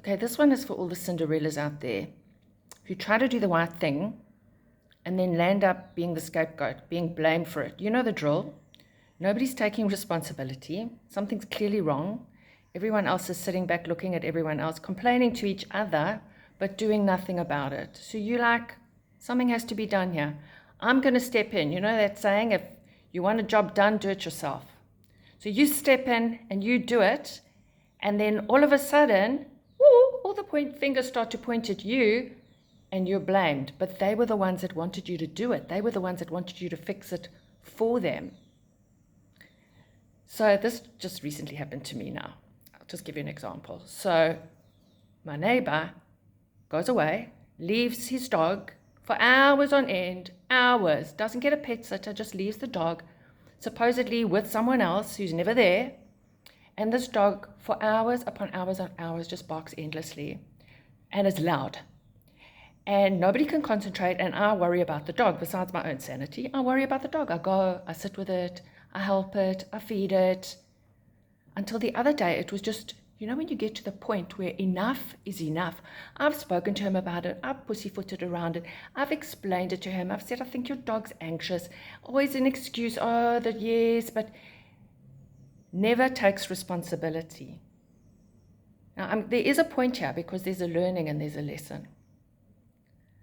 Okay, this one is for all the Cinderellas out there who try to do the right thing and then land up being the scapegoat, being blamed for it. You know the drill. Nobody's taking responsibility. Something's clearly wrong. Everyone else is sitting back looking at everyone else, complaining to each other, but doing nothing about it. So you're like, something has to be done here. I'm going to step in. You know that saying, if you want a job done, do it yourself. So you step in and you do it, and then all of a sudden, all the fingers start to point at you, and you're blamed. But they were the ones that wanted you to do it. They were the ones that wanted you to fix it for them. So this just recently happened to me now. I'll just give you an example. So my neighbor goes away, leaves his dog for hours on end, hours, doesn't get a pet sitter, just leaves the dog, supposedly with someone else who's never there. And this dog, for hours upon hours on hours, just barks endlessly and is loud. And nobody can concentrate, and I worry about the dog. Besides my own sanity, I worry about the dog. I go, I sit with it, I help it, I feed it. Until the other day, it was just, you know, when you get to the point where enough is enough. I've spoken to him about it. I've pussyfooted around it. I've explained it to him. I've said, I think your dog's anxious. Always an excuse. Oh, that yes, but never takes responsibility. Now, there is a point here because there's a learning and there's a lesson.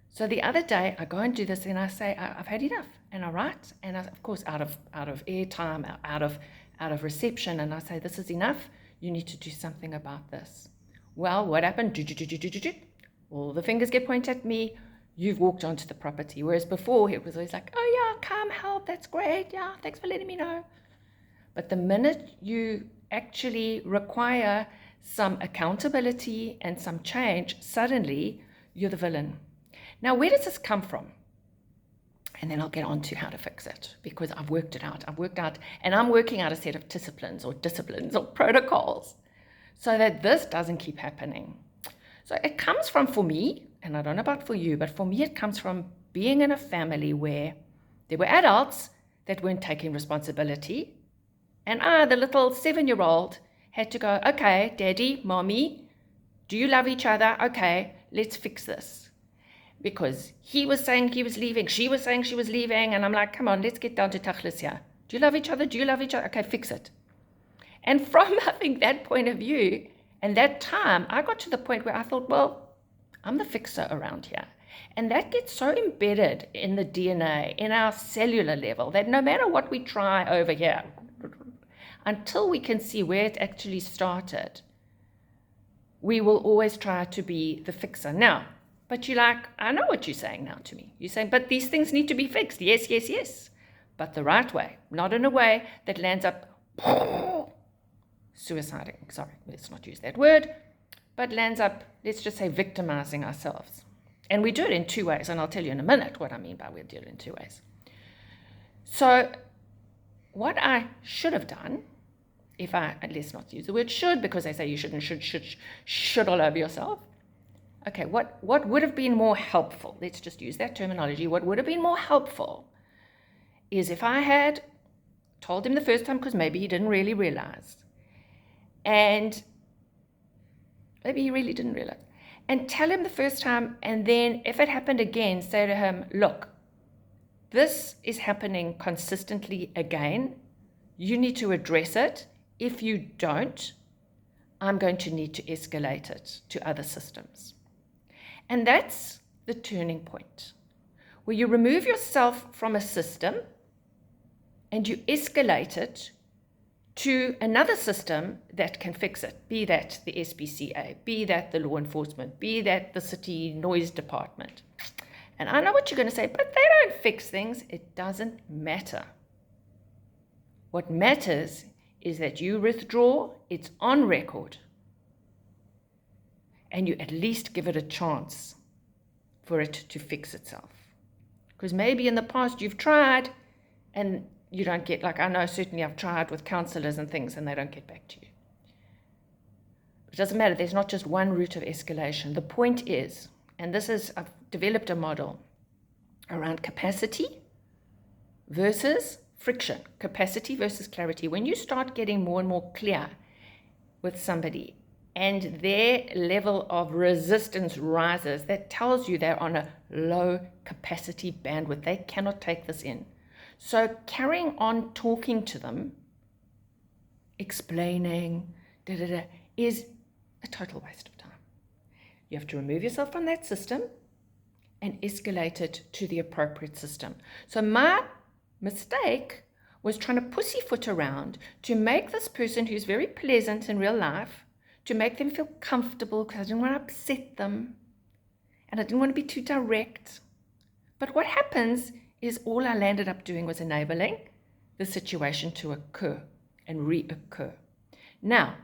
So the other day, I go and do this, and I say, I've had enough, and I write, and of course, out of airtime, out of reception, and I say, this is enough. You need to do something about this. Well, what happened? All the fingers get pointed at me. You've walked onto the property. Whereas before, it was always like, oh yeah, come help. That's great. Yeah, thanks for letting me know. But the minute you actually require some accountability and some change, suddenly you're the villain. Now, where does this come from? And then I'll get on to how to fix it, because I've worked it out. And I'm working out a set of disciplines or protocols so that this doesn't keep happening. So it comes from, for me, and I don't know about for you, but for me it comes from being in a family where there were adults that weren't taking responsibility. And I, the little 7-year-old, had to go, okay, daddy, mommy, do you love each other? Okay, let's fix this. Because he was saying he was leaving, she was saying she was leaving, and I'm like, come on, let's get down to tachlis here. Do you love each other? Do you love each other? Okay, fix it. And from having that point of view and that time, I got to the point where I thought, well, I'm the fixer around here. And that gets so embedded in the DNA, in our cellular level, that no matter what we try over here, until we can see where it actually started, we will always try to be the fixer. Now, but you're like, I know what you're saying now to me. You're saying, but these things need to be fixed. Yes, yes, yes. But the right way, not in a way that lands up suiciding. Sorry, let's not use that word. But lands up, let's just say, victimizing ourselves. And we do it in two ways. And I'll tell you in a minute what I mean by we do it in two ways. So what I should have done, let's not use the word should, because they say you shouldn't, should all over yourself. Okay, what would have been more helpful? Let's just use that terminology. What would have been more helpful is if I had told him the first time, because maybe he didn't really realize. And maybe he really didn't realize. And tell him the first time, and then if it happened again, say to him, look, this is happening consistently again. You need to address it. If you don't, I'm going to need to escalate it to other systems. And that's the turning point, where you remove yourself from a system and you escalate it to another system that can fix it, be that the SPCA, be that the law enforcement, be that the city noise department. And I know what you're going to say, but they don't fix things. It doesn't matter. What matters is that you withdraw, it's on record, and you at least give it a chance for it to fix itself. Because maybe in the past you've tried and you don't get, like I know certainly I've tried with counselors and things and they don't get back to you. It doesn't matter, there's not just one route of escalation. The point is, and I've developed a model around capacity versus friction, capacity versus clarity. When you start getting more and more clear with somebody, and their level of resistance rises. That tells you they're on a low capacity bandwidth. They cannot take this in. So carrying on talking to them, explaining, is a total waste of time. You have to remove yourself from that system and escalate it to the appropriate system. So my mistake was trying to pussyfoot around to make this person who's very pleasant in real life, to make them feel comfortable, because I didn't want to upset them and I didn't want to be too direct. But what happens is all I landed up doing was enabling the situation to occur and reoccur. Now,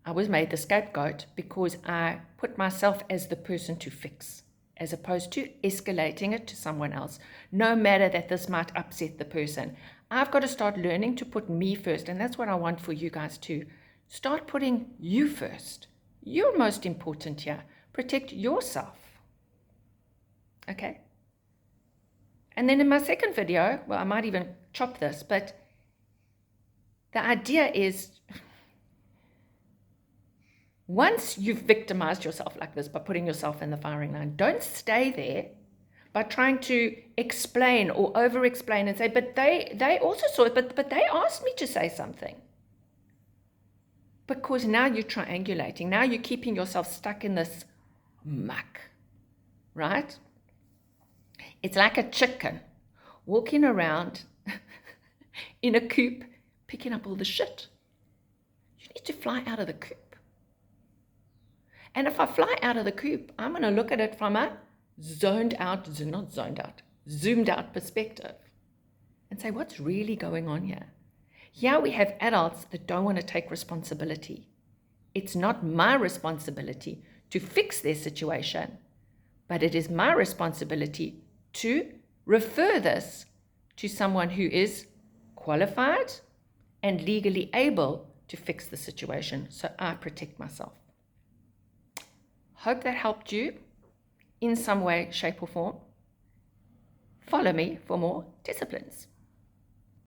I was made the scapegoat because I put myself as the person to fix, as opposed to escalating it to someone else, no matter that this might upset the person. I've got to start learning to put me first, and that's what I want for you guys to start putting you first. You're most important here. Protect yourself. Okay? And then in my second video, well, I might even chop this, but the idea is, once you've victimized yourself like this by putting yourself in the firing line, don't stay there by trying to explain or over-explain and say, but they also saw it, but they asked me to say something. Because now you're triangulating. Now you're keeping yourself stuck in this muck, right? It's like a chicken walking around in a coop, picking up all the shit. You need to fly out of the coop. And if I fly out of the coop, I'm going to look at it from a zoomed out perspective and say, what's really going on here? Here we have adults that don't want to take responsibility. It's not my responsibility to fix their situation, but it is my responsibility to refer this to someone who is qualified and legally able to fix the situation, so I protect myself. Hope that helped you in some way, shape, or form. Follow me for more disciplines.